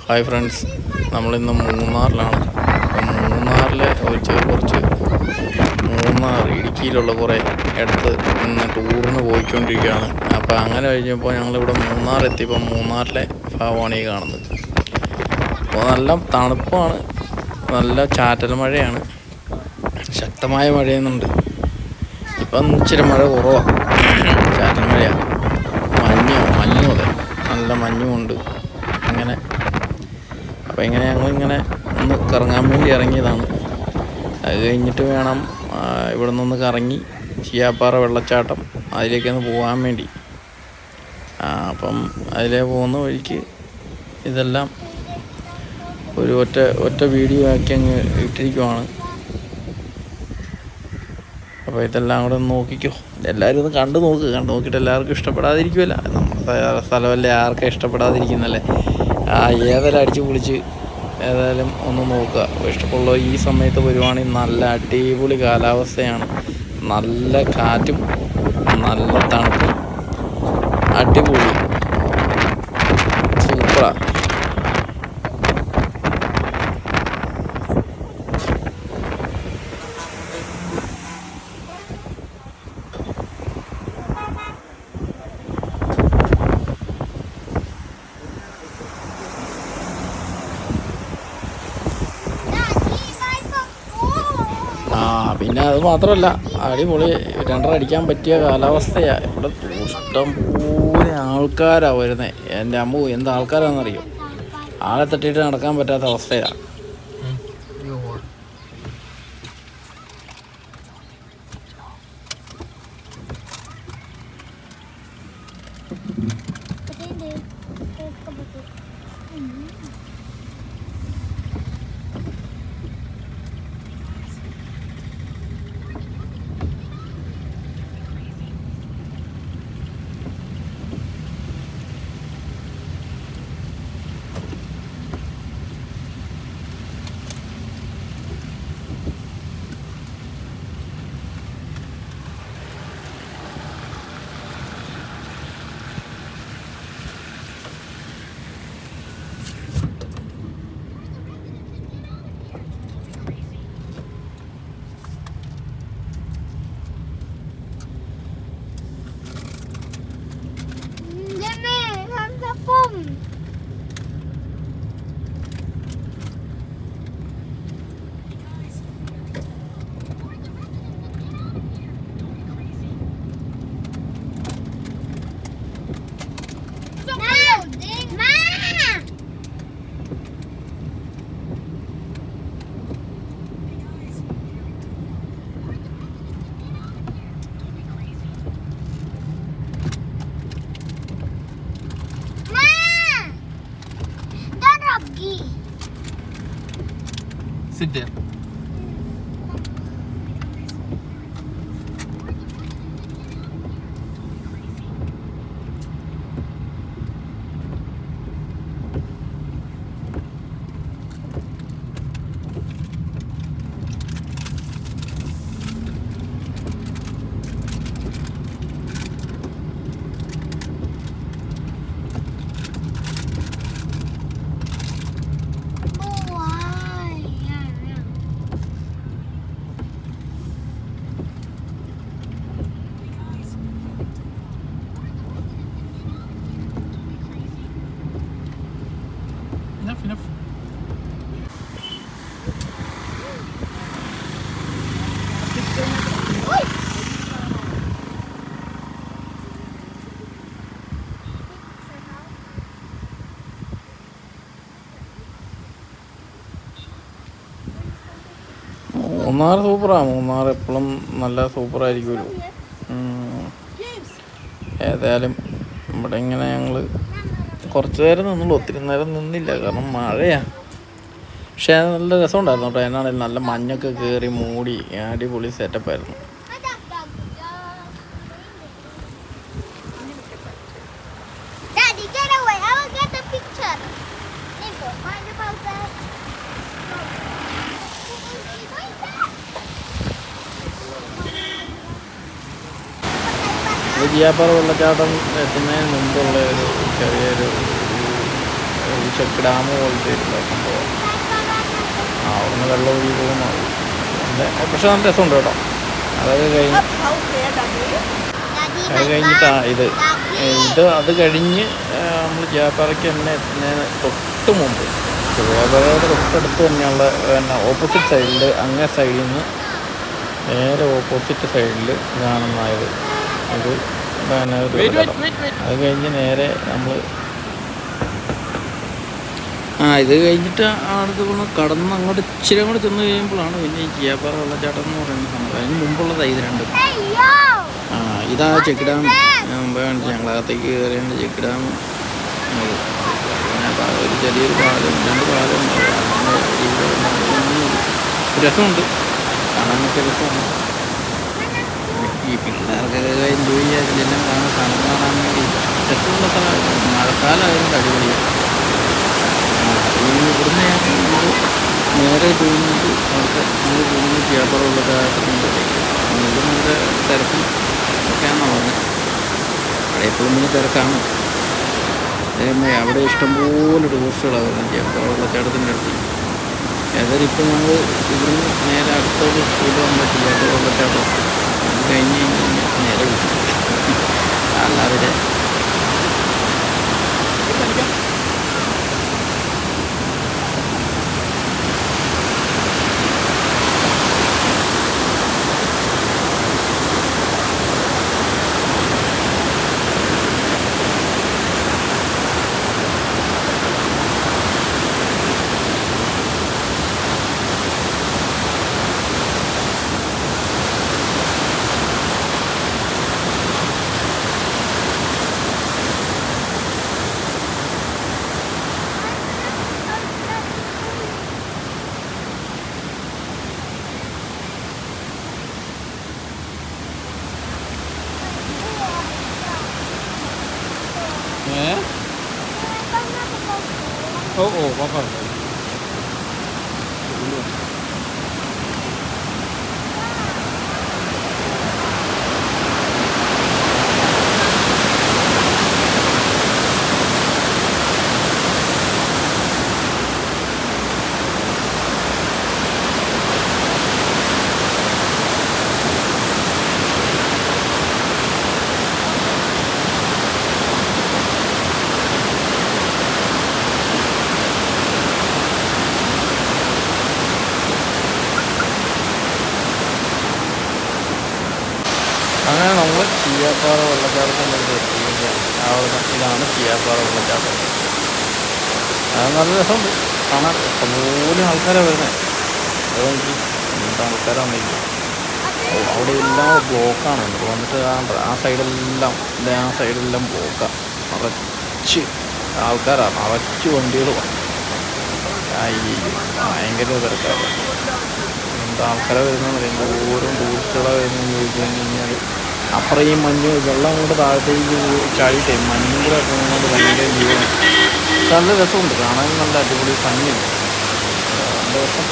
Hi friends, നമ്മളിന്ന് മൂന്നാറിലാണ്. മൂന്നാറിലെ കുറച്ച് മൂന്നാർ ഇടുക്കിയിലുള്ള കുറേ ഇടത്ത് ഇന്ന് ടൂറിന് പോയിക്കൊണ്ടിരിക്കുകയാണ്. അപ്പോൾ അങ്ങനെ കഴിഞ്ഞപ്പോൾ ഞങ്ങളിവിടെ മൂന്നാർ എത്തിയപ്പോൾ മൂന്നാറിലെ ഭാഗമാണ് ഈ കാണുന്നത്. അപ്പോൾ നല്ല തണുപ്പാണ്, നല്ല ചാറ്റൽ മഴയാണ്, ശക്തമായ മഴയുന്നുണ്ട്. ഇപ്പം ഇച്ചിരി മഴ കുറവാണ്, ചാറ്റൽ മഴയാണ്. മഞ്ഞും അതെ, നല്ല മഞ്ഞുമുണ്ട്. അങ്ങനെ അപ്പോൾ ഞങ്ങളിങ്ങനെ ഒന്ന് കറങ്ങാൻ വേണ്ടി ഇറങ്ങിയതാണ്. അത് കഴിഞ്ഞിട്ട് വേണം ഇവിടെ നിന്നൊന്ന് കറങ്ങി ചീയാപ്പാറ വെള്ളച്ചാട്ടം അതിലേക്കൊന്ന് പോകാൻ വേണ്ടി. അപ്പം അതിലേ പോകുന്ന വഴിക്ക് ഇതെല്ലാം ഒരു ഒറ്റ വീഡിയോ ആക്കി അങ്ങ് ഇട്ടിരിക്കുവാണ്. അപ്പോൾ ഇതെല്ലാം കൂടെ ഒന്ന് നോക്കിക്കോ, എല്ലാവരും ഒന്ന് കണ്ടു നോക്കിയിട്ട് എല്ലാവർക്കും ഇഷ്ടപ്പെടാതിരിക്കുമല്ല. നമ്മുടെ സ്ഥലമല്ലേ, ആർക്കും ഇഷ്ടപ്പെടാതിരിക്കുന്നല്ലേ. ഏതെല്ലാം അടിച്ച് പൊളിച്ച് ഏതായാലും ഒന്ന് നോക്കുക. ഇഷ്ടമുള്ള ഈ സമയത്ത് വരുവാണെങ്കിൽ നല്ല അടിപൊളി കാലാവസ്ഥയാണ്, നല്ല കാറ്റും നല്ല തണുപ്പും, അടിപൊളി സൂപ്പറാണ്. പിന്നെ അത് മാത്രമല്ല, അടിപൊളി രണ്ടരടിക്കാൻ പറ്റിയ കാലാവസ്ഥയാണ്. ഇവിടെ ഇഷ്ടം പോലെ ആൾക്കാരാണ് വരുന്നത്. എൻ്റെ അമ്മ എന്ത് ആൾക്കാരാണെന്നറിയോ, ആളെ തട്ടിയിട്ട് നടക്കാൻ പറ്റാത്ത അവസ്ഥയാണ്. Sit there. Enough. മൂന്നാർ സൂപ്പറാണ്. മൂന്നാർ എപ്പോഴും നല്ല സൂപ്പറായിരിക്കുമല്ലോ. ഏതായാലും ഇവിടെ ഇങ്ങനെ ഞങ്ങൾ കുറച്ച് നേരം നിന്നുള്ളൂ, ഒത്തിരി നേരം നിന്നില്ല, കാരണം മഴയാണ്. പക്ഷേ നല്ല രസമുണ്ടായിരുന്നു കേട്ടോ. എന്നാണെങ്കിലും നല്ല മഞ്ഞൊക്കെ കയറി മൂടി അടിപൊളി സെറ്റപ്പായിരുന്നു. ചീയാപ്പാറ വെള്ളച്ചാട്ടം എത്തുന്നതിന് മുമ്പുള്ള ഒരു ചെറിയൊരു ചെക്ക് ഡാം പോലത്തെ ഒരു സംഭവം. അവിടുന്ന് വെള്ളം ഒഴുകി പോകുന്നത്. പക്ഷെ നല്ല രസമുണ്ട് കേട്ടോ. അതൊക്കെ കഴിഞ്ഞിട്ടാണ് അത് കഴിഞ്ഞ് നമ്മൾ ജാപ്പാറയ്ക്ക് തന്നെ എത്തുന്നതിന് തൊട്ട് മുമ്പ് ജാപ്പാറയുടെ തൊട്ടടുത്ത് തന്നെയുള്ള ഓപ്പോസിറ്റ് സൈഡിൽ അങ്ങേ സൈഡിൽ നിന്ന് നേരെ ഓപ്പോസിറ്റ് സൈഡിൽ കാണുന്നത് ഇത് അത് കഴിഞ്ഞ് നേരെ നമ്മൾ ഇത് കഴിഞ്ഞിട്ട് ആടത്ത് കൊണ്ട് കടന്ന് അങ്ങോട്ട് ഇച്ചിരി കൂടെ ചെന്ന് കഴിയുമ്പോഴാണ് പിന്നെ ഈ ജിയാപ്പാറ വെള്ളച്ചാട്ടം എന്ന് പറയുന്ന സംഭവം. അതിന് മുമ്പുള്ളതാണ് ഇത് രണ്ടും. ഇതാ ചെക്ക് ഡാം. ഞാൻ മുമ്പേ കാണിച്ചു ഞങ്ങളകത്തേക്ക് കയറിയാണ് ചെക്ക് ഡാം. പിന്നെ ഒരു ചെറിയൊരു പാലം, 2 പാലം ഉണ്ടാവും. രസമുണ്ട്, കാണാനൊക്കെ രസമാണ്. ഈ പിള്ളേർക്കൊക്കെ എൻജോയ് ചെയ്യാതില്ലെല്ലാം സ്ഥലം കാണാൻ വേണ്ടി രസമുള്ള സ്ഥലമായിരുന്നു. മഴക്കാലമായതുകൊണ്ട് അടിപൊളിയാണ്. ഇവിടുന്ന് നേരെ പോകുന്നത് നമ്മൾ പോകുന്നത് ജിയാപ്പാറ വെള്ളച്ചാട്ടത്തിലേക്ക്. ഇത് നല്ല തിരക്കും ഒക്കെയാണെന്ന് പറഞ്ഞത്. അവിടെ എപ്പോഴും പിന്നെ തിരക്കാണ്. അവിടെ ഇഷ്ടംപോലെ ടൂറിസ്റ്റുകളാണ് വരുന്നത് ജിയാപ്പാറ വെള്ളച്ചാട്ടത്തിൻ്റെ അടുത്ത്. ഏതായാലും ഇപ്പോൾ ഞങ്ങൾ ഇവിടുന്ന് നേരെ അടുത്തോട് സ്കൂളിൽ വന്ന ജിയാപ്പാറ വെള്ളച്ചാട്ടം അത് കഴിഞ്ഞ് നേരെ വിട്ടു. അല്ലാതെ papá. അങ്ങനെ നമ്മൾ ജിയാപ്പാറ വെള്ളച്ചാട്ടത്തിൻ്റെ അടുത്ത് എത്തിയിരിക്കുകയാണ്. ഇതാണ് ജിയാപ്പാറ വെള്ളച്ചാട്ടം. അത് നല്ല രസമുണ്ട് കാണാൻ. ഇഷ്ടംപോലെ ആൾക്കാരാണ് വരുന്നത്. അതെനിക്ക് എന്താ ആൾക്കാരാണെന്നില്ല. അവിടെ എല്ലാം ബ്ലോക്കാണ്. വന്നിട്ട് ആ സൈഡെല്ലാം ബ്ലോക്കാണ്. നിറച്ച് ആൾക്കാരാണ്, നിറച്ച് വണ്ടികളുമാണ്. ഭയങ്കര തിരക്കാണ്. എന്താ ആൾക്കാരെ വരുന്നതെന്ന് പറയുമ്പോൾ ഓരോ ടൂറിസ്റ്റുകളെ വരുന്നതെന്ന് ചോദിച്ചു കഴിഞ്ഞാൽ അപ്പുറം ഈ മഞ്ഞ് വെള്ളം കൊണ്ട് താഴത്തേക്ക് ചാടിയിട്ടേ മഞ്ഞും കൂടെ പോകുന്നത് ഭയങ്കര ജീവനം. നല്ല രസമുണ്ട് കാണാൻ. നല്ല അടിപൊളി ഭംഗിയുണ്ട്. നല്ല രസം,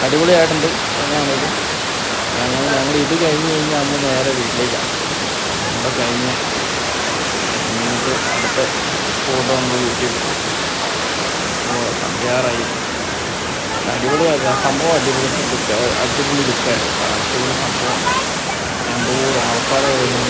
അടിപൊളിയായിട്ടുണ്ട്. അങ്ങനെയാണേലും ഞങ്ങൾ ഇത് കഴിഞ്ഞ് കഴിഞ്ഞാൽ അന്ന് നേരെ വീട്ടിലേക്കാണ്. അവിടെ കഴിഞ്ഞ് എന്നിട്ട് അടുത്ത സ്പോട്ട് നമ്മൾ വീട്ടിൽ സന്ധ്യാറായി. അടിപൊളിയായിരുന്നു ആ സംഭവം. അടിപൊളി ലുക്കായിരുന്നു. അടിപൊളി സംഭവം. എന്തോ ആൾക്കാരെ വരുന്നു.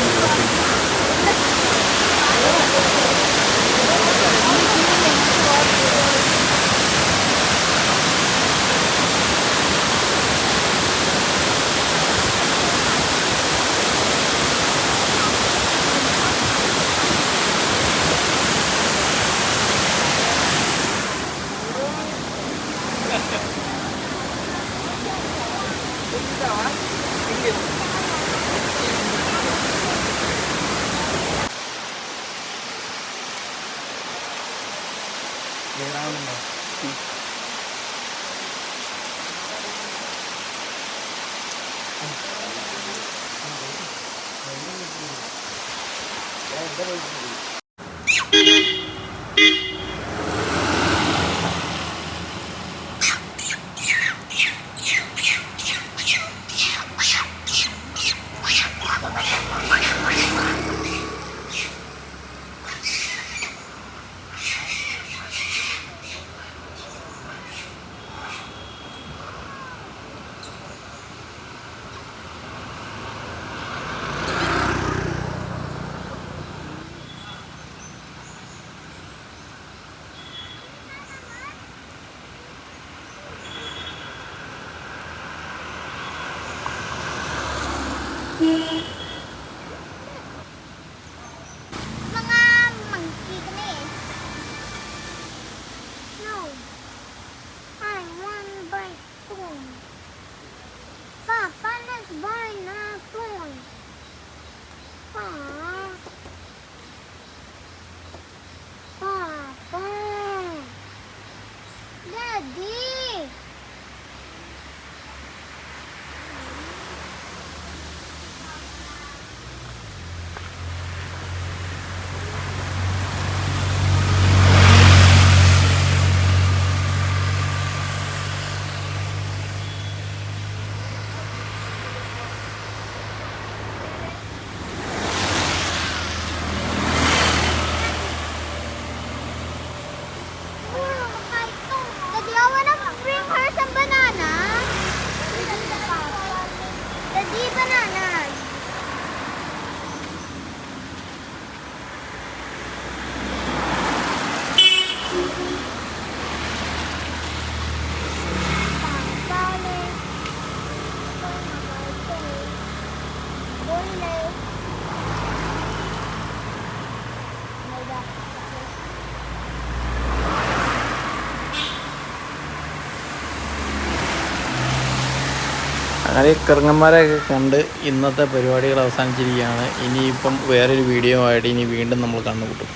അങ്ങനെ ഈ കിറങ്ങന്മാരെയൊക്കെ കണ്ട് ഇന്നത്തെ പരിപാടികൾ അവസാനിച്ചിരിക്കുകയാണ്. ഇനിയിപ്പം വേറൊരു വീഡിയോ ആയിട്ട് ഇനി വീണ്ടും നമ്മൾ കണ്ടുമുട്ടും.